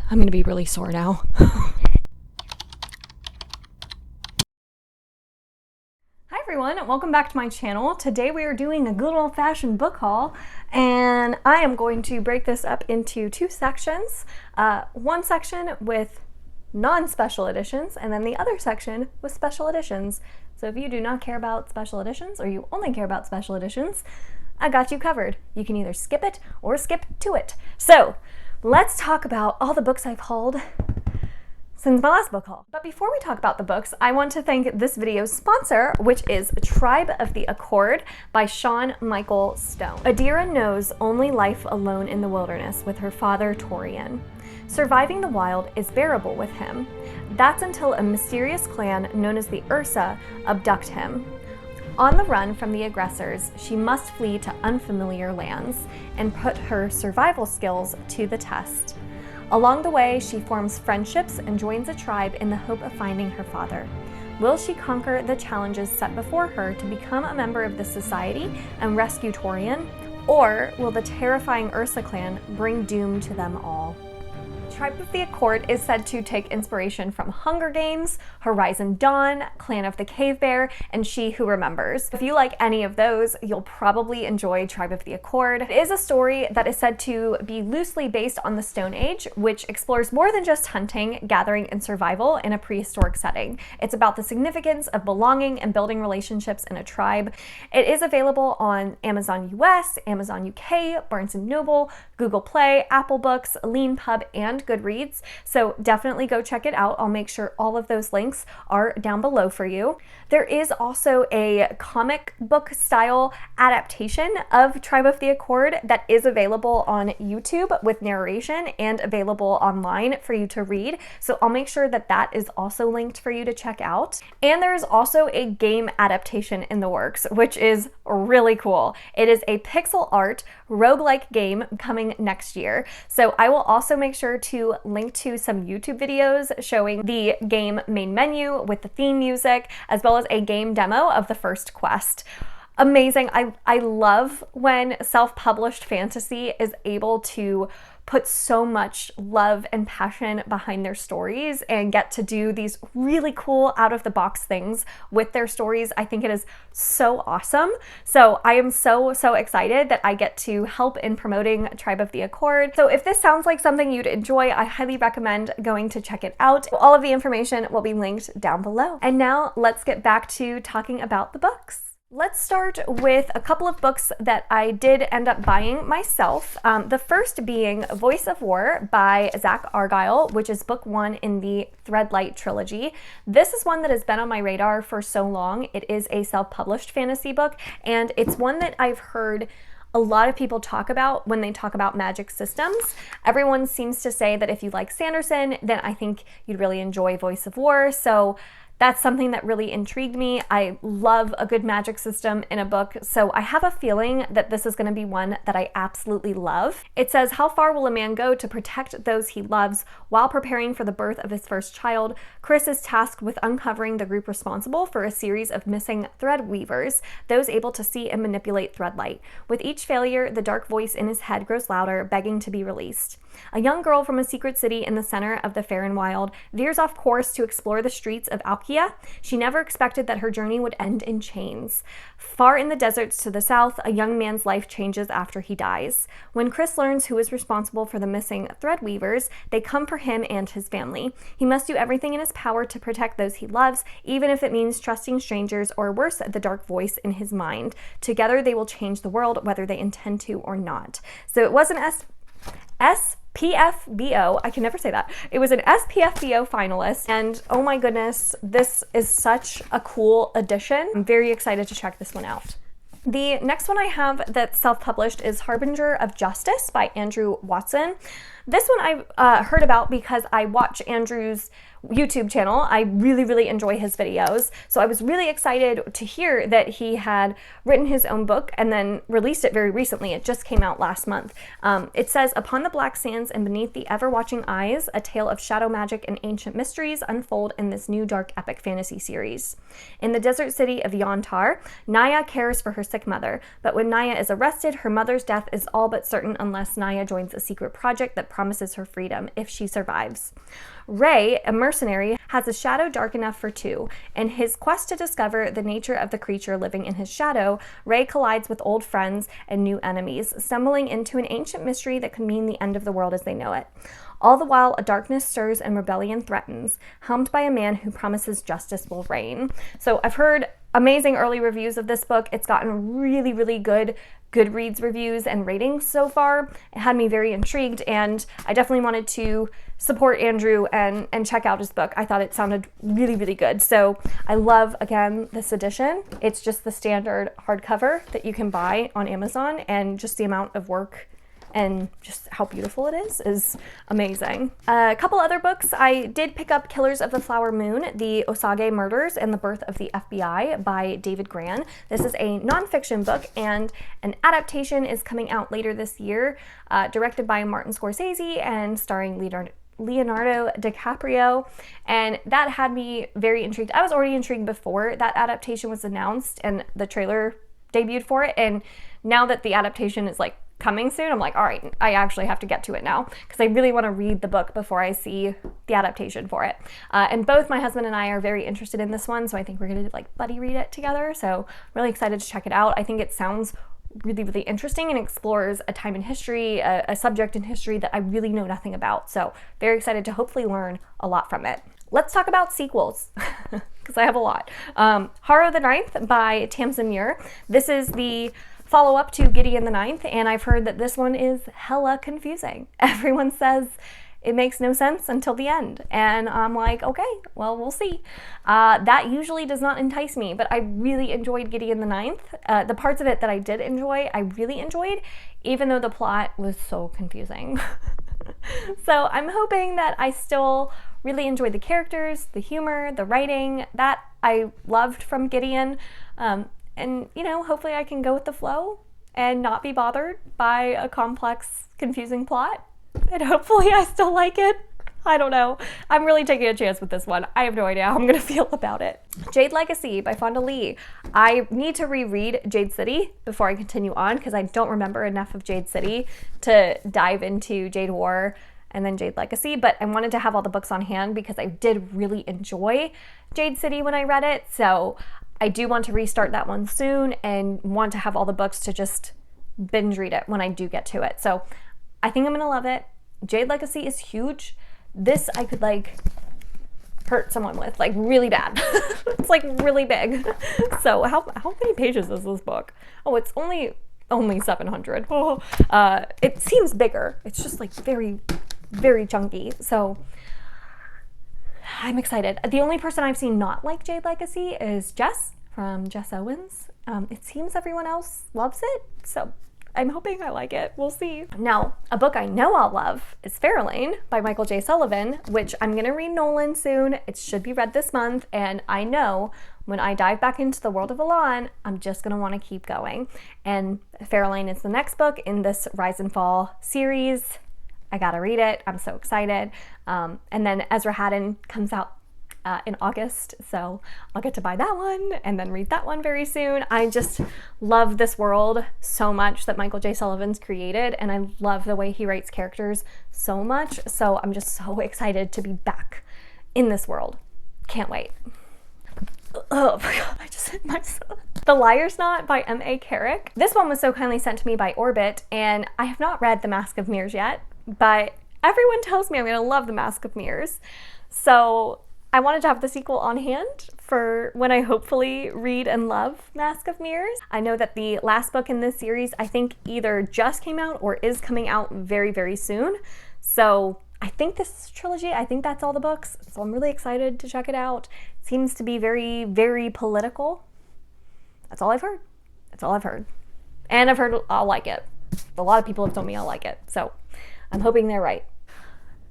I'm gonna be really sore now. Hi everyone, welcome back to my channel. Today we are doing a good old-fashioned book haul, and I am going to break this up into two sections. One section with non-special editions, and then the other section with special editions. So if you do not care about special editions, or you only care about special editions, I got you covered. You can either skip it or skip to it. So let's talk about all the books I've hauled since my last book haul. But before we talk about the books, I want to thank this video's sponsor, which is Tribe of the Accord by Shaun Michael Stone. Adira knows only life alone in the wilderness with her father, Torian. Surviving the wild is bearable with him. That's until a mysterious clan known as the Ursa abduct him. On the run from the aggressors, she must flee to unfamiliar lands and put her survival skills to the test. Along the way, she forms friendships and joins a tribe in the hope of finding her father. Will she conquer the challenges set before her to become a member of the society and rescue Torian? Or will the terrifying Ursa clan bring doom to them all? Tribe of the Accord is said to take inspiration from Hunger Games, Horizon Dawn, Clan of the Cave Bear, and She Who Remembers. If you like any of those, you'll probably enjoy Tribe of the Accord. It is a story that is said to be loosely based on the Stone Age, which explores more than just hunting, gathering, and survival in a prehistoric setting. It's about the significance of belonging and building relationships in a tribe. It is available on Amazon US, Amazon UK, Barnes & Noble, Google Play, Apple Books, Leanpub, and Goodreads, so definitely go check it out. I'll make sure all of those links are down below for you. There is also a comic book style adaptation of Tribe of the Accord that is available on YouTube with narration and available online for you to read, so I'll make sure that that is also linked for you to check out. And there is also a game adaptation in the works, which is really cool. It is a pixel art roguelike game coming next year, so I will also make sure to link to some YouTube videos showing the game main menu with the theme music, as well as a game demo of the first quest. Amazing. I love when self-published fantasy is able to put so much love and passion behind their stories and get to do these really cool out-of-the-box things with their stories. I think it is so awesome. So I am so excited that I get to help in promoting Tribe of the Accord. So if this sounds like something you'd enjoy, I highly recommend going to check it out. All of the information will be linked down below. And now let's get back to talking about the books. Let's start with a couple of books that I did end up buying myself. The first being Voice of War by Zach Argyle, which is book 1 in the Threadlight trilogy. This is one that has been on my radar for so long. It is a self-published fantasy book, and it's one that I've heard a lot of people talk about when they talk about magic systems. Everyone seems to say that if you like Sanderson, then I think you'd really enjoy Voice of War. So that's something that really intrigued me. I love a good magic system in a book, so I have a feeling that this is going to be one that I absolutely love. It says, how far will a man go to protect those he loves? While preparing for the birth of his first child, Chris is tasked with uncovering the group responsible for a series of missing thread weavers, those able to see and manipulate threadlight. With each failure, the dark voice in his head grows louder, begging to be released. A young girl from a secret city in the center of the Fair and Wild veers off course to explore the streets of Alkia. She never expected that her journey would end in chains. Far in the deserts to the south, a young man's life changes after he dies. When Chris learns who is responsible for the missing thread weavers, they come for him and his family. He must do everything in his power to protect those he loves, even if it means trusting strangers or worse, the dark voice in his mind. Together they will change the world, whether they intend to or not. So it was an SPFBO, I can never say that. It was an SPFBO finalist, and oh my goodness, this is such a cool addition. I'm very excited to check this one out. The next one I have that's self-published is Harbinger of Justice by Andrew Watson. This one I heard about because I watch Andrew's YouTube channel. I really enjoy his videos. So I was really excited to hear that he had written his own book and then released it very recently. It just came out last month. It says, upon the black sands and beneath the ever-watching eyes, a tale of shadow magic and ancient mysteries unfold in this new dark epic fantasy series. In the desert city of Yontar, Naya cares for her sick mother, but when Naya is arrested, her mother's death is all but certain unless Naya joins a secret project that promises her freedom if she survives. Ray, a mercenary, has a shadow dark enough for two. In his quest to discover the nature of the creature living in his shadow, Ray collides with old friends and new enemies, stumbling into an ancient mystery that could mean the end of the world as they know it. All the while, a darkness stirs and rebellion threatens, helmed by a man who promises justice will reign. So I've heard amazing early reviews of this book. It's gotten really, really good Goodreads reviews and ratings so far. It had me very intrigued, and I definitely wanted to support Andrew and check out his book. I thought it sounded really, really good. So I love, again, this edition. It's just the standard hardcover that you can buy on Amazon, and just the amount of work and just how beautiful it is amazing. A couple other books. I did pick up Killers of the Flower Moon, The Osage Murders and the Birth of the FBI by David Grann. This is a nonfiction book, and an adaptation is coming out later this year, directed by Martin Scorsese and starring Leonardo DiCaprio, and that had me very intrigued. I was already intrigued before that adaptation was announced and the trailer debuted for it, and now that the adaptation is like coming soon, I'm like, all right, I actually have to get to it now, because I really want to read the book before I see the adaptation for it. And both my husband and I are very interested in this one, so I think we're going to like buddy read it together. So really excited to check it out. I think it sounds really, really interesting and explores a time in history, a subject in history that I really know nothing about. So very excited to hopefully learn a lot from it. Let's talk about sequels, because I have a lot. Harrow the Ninth by Tamsin Muir. This is the follow-up to Gideon the Ninth, and I've heard that this one is hella confusing. Everyone says it makes no sense until the end, and I'm like, okay, well, we'll see. That usually does not entice me, but I really enjoyed Gideon the Ninth. The parts of it that I did enjoy, I really enjoyed, even though the plot was so confusing. So I'm hoping that I still really enjoyed the characters, the humor, the writing, that I loved from Gideon. And, you know, hopefully I can go with the flow and not be bothered by a complex, confusing plot. And hopefully I still like it. I don't know. I'm really taking a chance with this one. I have no idea how I'm going to feel about it. Jade Legacy by Fonda Lee. I need to reread Jade City before I continue on, because I don't remember enough of Jade City to dive into Jade War and then Jade Legacy, but I wanted to have all the books on hand because I did really enjoy Jade City when I read it. So I do want to restart that one soon and want to have all the books to just binge read it when I do get to it. So I think I'm gonna love it. Jade Legacy is huge. This I could like hurt someone with, like really bad. It's like really big. So how many pages is this book? Oh, it's only 700. Oh, it seems bigger. It's just like very, very chunky. So I'm excited. The only person I've seen not like Jade Legacy is Jess from Jess Owens. It seems everyone else loves it, so I'm hoping I like it. We'll see. Now, a book I know I'll love is Fairlane by Michael J. Sullivan, which I'm gonna read Nolan soon. It should be read this month, and I know when I dive back into the world of Elan, I'm just gonna wanna keep going. And Fairlane is the next book in this Rise and Fall series. I gotta read it. I'm so excited. And then Ezra Haddon comes out in August, so I'll get to buy that one and then read that one very soon. I just love this world so much that Michael J. Sullivan's created, and I love the way he writes characters so much. So I'm just so excited to be back in this world. Can't wait. Oh my god, I just hit myself. The Liar's Knot by M.A. Carrick. This one was so kindly sent to me by Orbit, and I have not read The Mask of Mirrors yet, but everyone tells me I'm gonna love The Mask of Mirrors. So I wanted to have the sequel on hand for when I hopefully read and love Mask of Mirrors. I know that the last book in this series, I think either just came out or is coming out very, very soon. So I think this trilogy, I think that's all the books. So I'm really excited to check it out. It seems to be very, very political. That's all I've heard. That's all I've heard. And I've heard I'll like it. A lot of people have told me I'll like it. So I'm hoping they're right.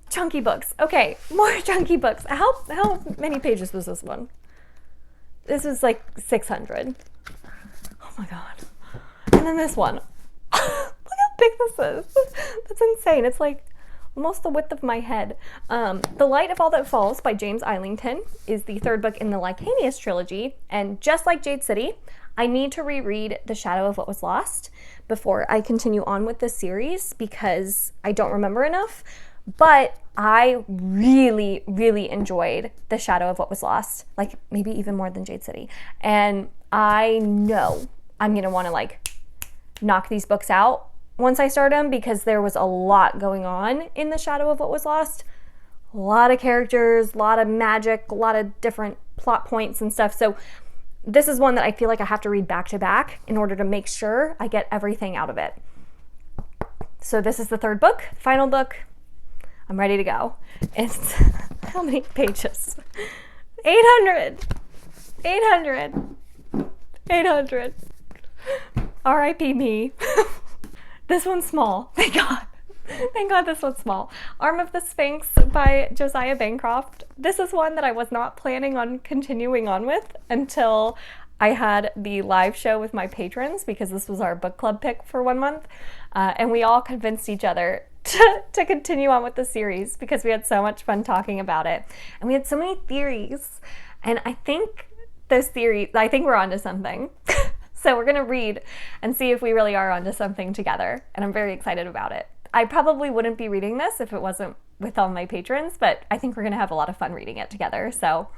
Chunky books. Okay, more chunky books. How many pages was this one? This was like 600. Oh my god. And then this one. Look how big this is. That's insane. It's like almost the width of my head. The Light of All That Falls by James Islington is the third book in the Licanius trilogy, and just like Jade City, I need to reread The Shadow of What Was Lost before I continue on with this series because I don't remember enough. But I really, really enjoyed The Shadow of What Was Lost, like maybe even more than Jade City. And I know I'm going to want to like knock these books out once I start them because there was a lot going on in The Shadow of What Was Lost. A lot of characters, a lot of magic, a lot of different plot points and stuff. So this is one that I feel like I have to read back to back in order to make sure I get everything out of it. So this is the third book, final book. I'm ready to go. It's how many pages? 800. 800. R.I.P. me. This one's small. Thank God. Thank God this one's small. Arm of the Sphinx by Josiah Bancroft. This is one that I was not planning on continuing on with until I had the live show with my patrons because this was our book club pick for 1 month. And we all convinced each other to continue on with the series because we had so much fun talking about it. And we had so many theories. And I think we're onto something. So we're going to read and see if we really are onto something together. And I'm very excited about it. I probably wouldn't be reading this if it wasn't with all my patrons, but I think we're going to have a lot of fun reading it together. So,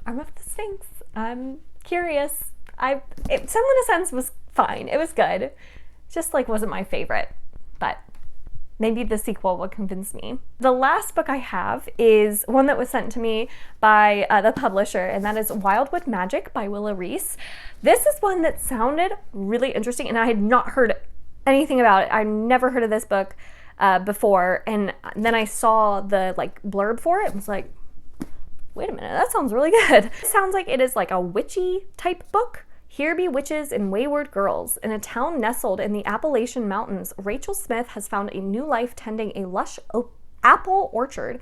Arm of the Sphinx. I'm curious. Some of the Sense was fine. It was good. Just like wasn't my favorite, but maybe the sequel will convince me. The last book I have is one that was sent to me by the publisher, and that is Wildwood Magic by Willa Reese. This is one that sounded really interesting, and I had not heard anything about it. I've never heard of this book before, and then I saw the like blurb for it and was like, wait a minute, that sounds really good. It sounds like it is like a witchy type book. Here be witches and wayward girls. In a town nestled in the Appalachian Mountains, Rachel Smith has found a new life tending a lush apple orchard.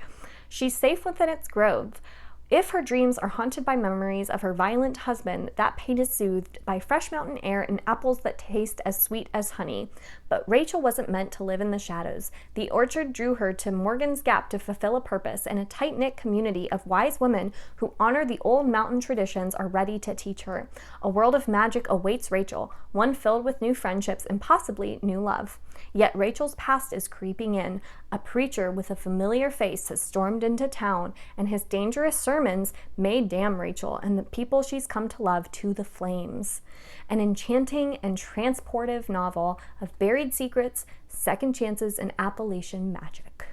She's safe within its grove. If her dreams are haunted by memories of her violent husband, that pain is soothed by fresh mountain air and apples that taste as sweet as honey. But Rachel wasn't meant to live in the shadows. The orchard drew her to Morgan's Gap to fulfill a purpose, and a tight-knit community of wise women who honor the old mountain traditions are ready to teach her. A world of magic awaits Rachel, one filled with new friendships and possibly new love. Yet Rachel's past is creeping in. A preacher with a familiar face has stormed into town, and his dangerous sermons may damn Rachel and the people she's come to love to the flames. An enchanting and transportive novel of buried secrets, second chances, and Appalachian magic.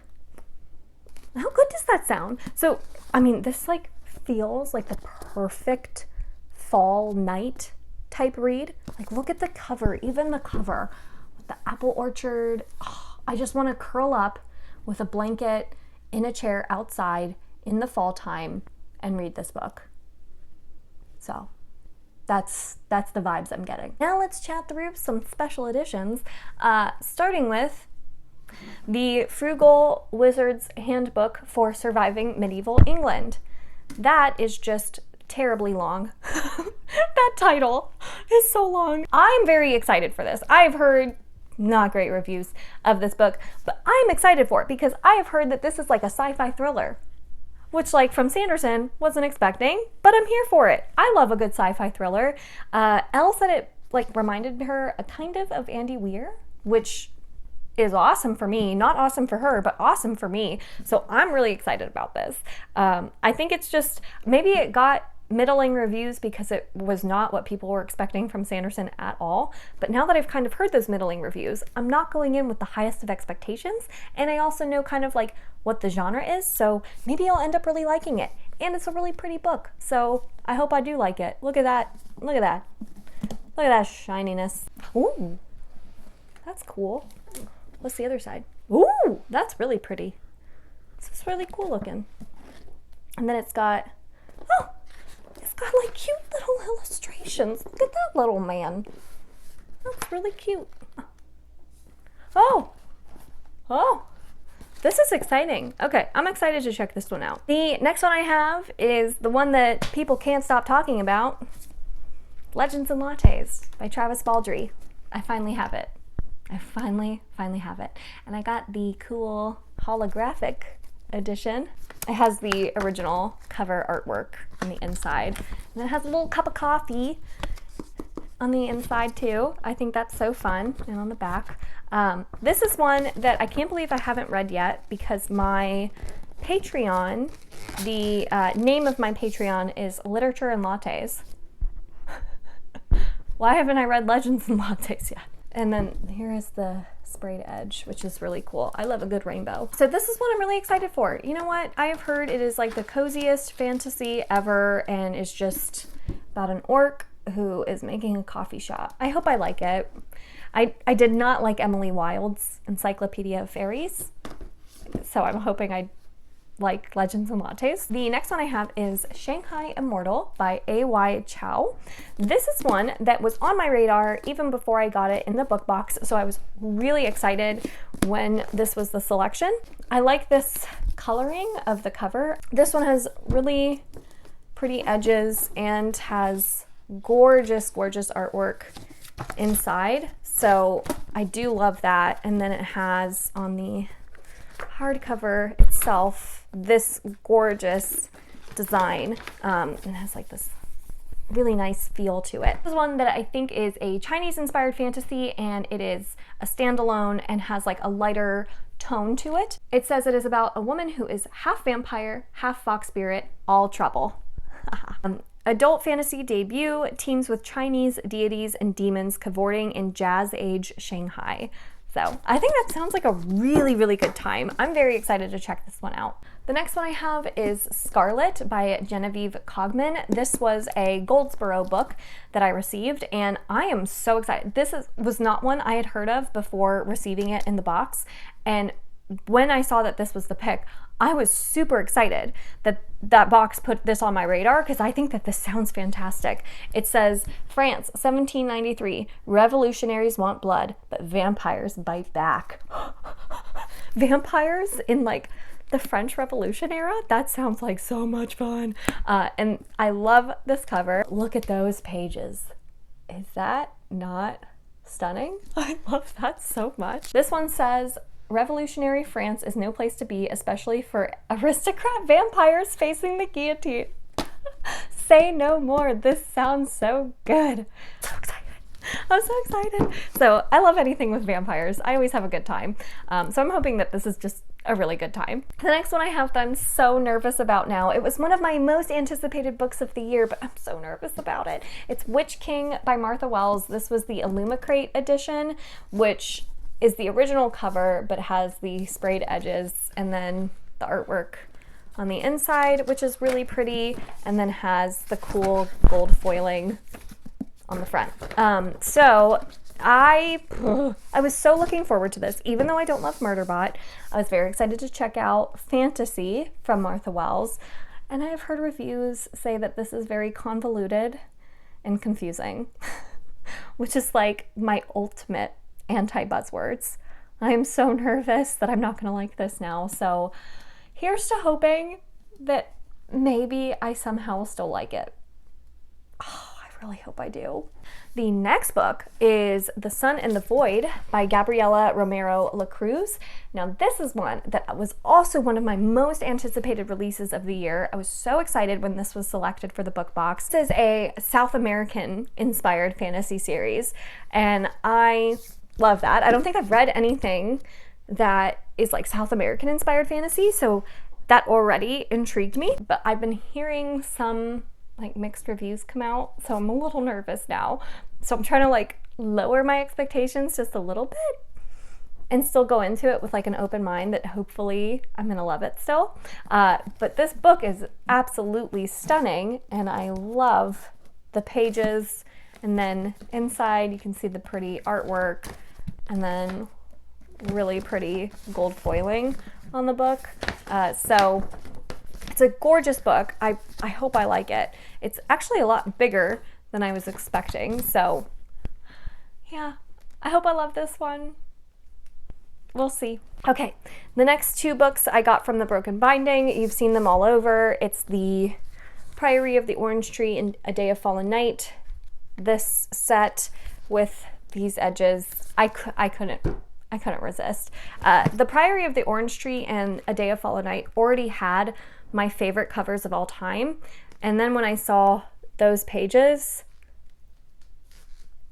How good does that sound? So, I mean, this like feels like the perfect fall night type read. Like, look at the cover, even the cover. The apple orchard. Oh, I just want to curl up with a blanket in a chair outside in the fall time and read this book. So that's the vibes I'm getting. Now let's chat through some special editions, starting with the Frugal Wizard's Handbook for Surviving Medieval England. That is just terribly long. That title is so long. I'm very excited for this. I've heard not great reviews of this book, but I'm excited for it because I have heard that this is like a sci-fi thriller, which like from Sanderson wasn't expecting, but I'm here for it. I love a good sci-fi thriller. Elle said it like reminded her a kind of Andy Weir, which is awesome for me, not awesome for her, but awesome for me. So I'm really excited about this. I think it's just, maybe it got middling reviews because it was not what people were expecting from Sanderson at all. But now that I've kind of heard those middling reviews, I'm not going in with the highest of expectations. And I also know kind of like what the genre is. So maybe I'll end up really liking it. And it's a really pretty book. So I hope I do like it. Look at that. Look at that. Look at that shininess. Ooh, that's cool. What's the other side? Ooh, that's really pretty. This is really cool looking. And then it's got, oh, it's got like cute little illustrations. Look at that little man. That's really cute. Oh, this is exciting. Okay, I'm excited to check this one out. The next one I have is the one that people can't stop talking about. Legends and Lattes by Travis Baldree. I finally have it. I finally have it. And I got the cool holographic edition. It has the original cover artwork on the inside. And it has a little cup of coffee. on the inside too. I think that's so fun, and on the back. This is one that I can't believe I haven't read yet because my Patreon, the name of my Patreon is Literature and Lattes. Why haven't I read Legends and Lattes yet? And then here is the sprayed edge, which is really cool. I love a good rainbow. So this is what I'm really excited for. You know what? I have heard it is like the coziest fantasy ever, and it's just about an orc who is making a coffee shop. I hope I like it. I did not like Emily Wilde's Encyclopedia of Fairies, so I'm hoping I like Legends and Lattes. The next one I have is Shanghai Immortal by A.Y. Chow. This is one that was on my radar even before I got it in the book box, so I was really excited when this was the selection. I like this coloring of the cover. This one has really pretty edges and has gorgeous, gorgeous artwork inside, so I do love that. And then it has on the hardcover itself this gorgeous design. It has like this really nice feel to it. This is one that I think is a Chinese inspired fantasy, and it is a standalone and has like a lighter tone to it. It says it is about a woman who is half vampire, half fox spirit, all trouble. Adult fantasy debut, teams with Chinese deities and demons cavorting in Jazz Age Shanghai. So I think that sounds like a really, really good time. I'm very excited to check this one out. The next one I have is Scarlet by Genevieve Cogman. This was a Goldsboro book that I received, and I am so excited. This was not one I had heard of before receiving it in the box, and when I saw that this was the pick, I was super excited that that box put this on my radar because I think that this sounds fantastic. It says, France, 1793, revolutionaries want blood, but vampires bite back. Vampires in like the French Revolution era? That sounds like so much fun. And I love this cover. Look at those pages. Is that not stunning? I love that so much. This one says, revolutionary France is no place to be, especially for aristocrat vampires facing the guillotine. Say no more. This sounds so good. So excited. I'm so excited. So I love anything with vampires. I always have a good time. So I'm hoping that this is just a really good time. The next one I have that I'm so nervous about now. It was one of my most anticipated books of the year, but I'm so nervous about it. It's Witch King by Martha Wells. This was the Illumicrate edition, which is the original cover, but has the sprayed edges and then the artwork on the inside, which is really pretty, and then has the cool gold foiling on the front. So I was so looking forward to this. Even though I don't love Murderbot, I was very excited to check out Fantasy from Martha Wells, and I have heard reviews say that this is very convoluted and confusing, which is like my ultimate anti-buzzwords. I am so nervous that I'm not gonna like this now. So here's to hoping that maybe I somehow still like it. Oh, I really hope I do. The next book is The Sun and the Void by Gabriela Romero Lacruz. Now this is one that was also one of my most anticipated releases of the year. I was so excited when this was selected for the book box. This is a South American inspired fantasy series, and I love that. I don't think I've read anything that is like South American inspired fantasy, so that already intrigued me, but I've been hearing some like mixed reviews come out, so I'm a little nervous now. So I'm trying to like lower my expectations just a little bit and still go into it with like an open mind that hopefully I'm gonna love it still. But this book is absolutely stunning, and I love the pages, and then inside you can see the pretty artwork, and then really pretty gold foiling on the book. So it's a gorgeous book. I hope I like it. It's actually a lot bigger than I was expecting. So yeah, I hope I love this one. We'll see. Okay, the next two books I got from the Broken Binding. You've seen them all over. It's the Priory of the Orange Tree and A Day of Fallen Night. This set with these edges, I couldn't resist. The Priory of the Orange Tree and A Day of Fallen Night already had my favorite covers of all time, and then when I saw those pages,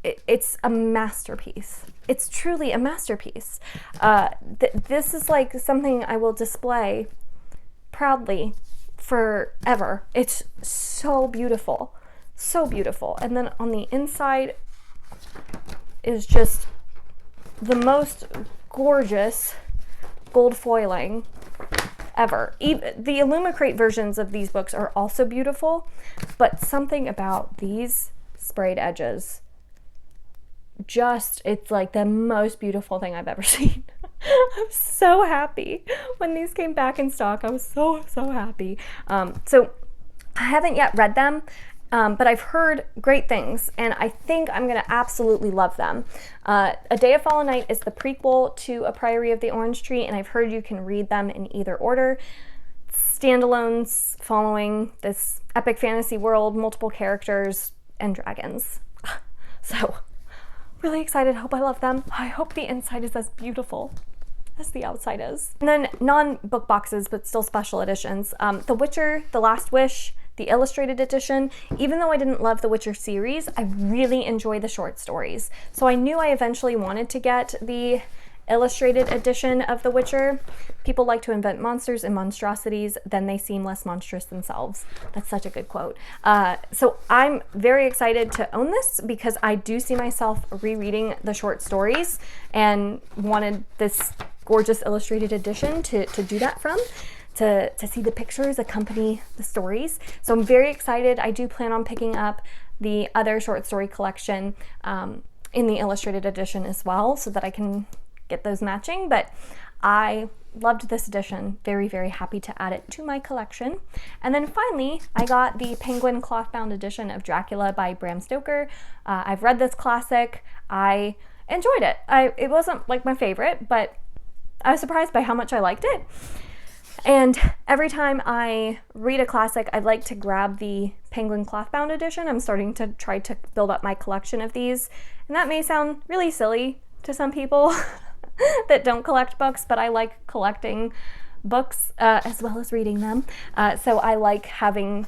it's a masterpiece. It's truly a masterpiece. This is like something I will display proudly forever. It's so beautiful, so beautiful. And then on the inside is just the most gorgeous gold foiling ever. Even the Illumicrate versions of these books are also beautiful, but something about these sprayed edges, it's like the most beautiful thing I've ever seen. I'm so happy when these came back in stock. I was so happy. So I haven't yet read them, but I've heard great things, and I think I'm going to absolutely love them. A Day of Fallen Night is the prequel to A Priory of the Orange Tree, and I've heard you can read them in either order. Standalones following this epic fantasy world, multiple characters, and dragons. So, really excited. Hope I love them. I hope the inside is as beautiful as the outside is. And then non-book boxes, but still special editions. The Witcher, The Last Wish, the illustrated edition. Even though I didn't love the Witcher series, I really enjoy the short stories. So I knew I eventually wanted to get the illustrated edition of The Witcher. People like to invent monsters and monstrosities, then they seem less monstrous themselves. That's such a good quote. So I'm very excited to own this because I do see myself rereading the short stories and wanted this gorgeous illustrated edition to do that from. To see the pictures accompany the stories. So I'm very excited. I do plan on picking up the other short story collection in the illustrated edition as well so that I can get those matching, but I loved this edition. Very happy to add it to my collection. And then finally, I got the Penguin cloth-bound edition of Dracula by Bram Stoker. I've read this classic. I enjoyed it. It wasn't like my favorite, but I was surprised by how much I liked it. And every time I read a classic, I'd like to grab the Penguin cloth-bound edition. I'm starting to try to build up my collection of these. And that may sound really silly to some people that don't collect books, but I like collecting books as well as reading them. So I like having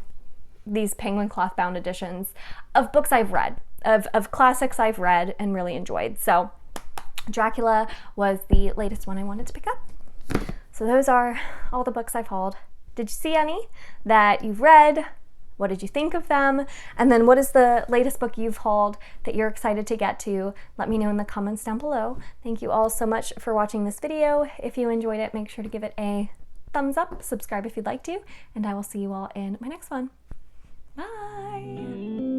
these Penguin cloth-bound editions of books I've read, of classics I've read and really enjoyed. So Dracula was the latest one I wanted to pick up. So those are all the books I've hauled. Did you see any that you've read? What did you think of them? And then what is the latest book you've hauled that you're excited to get to? Let me know in the comments down below. Thank you all so much for watching this video. If you enjoyed it, make sure to give it a thumbs up, subscribe if you'd like to, and I will see you all in my next one. Bye!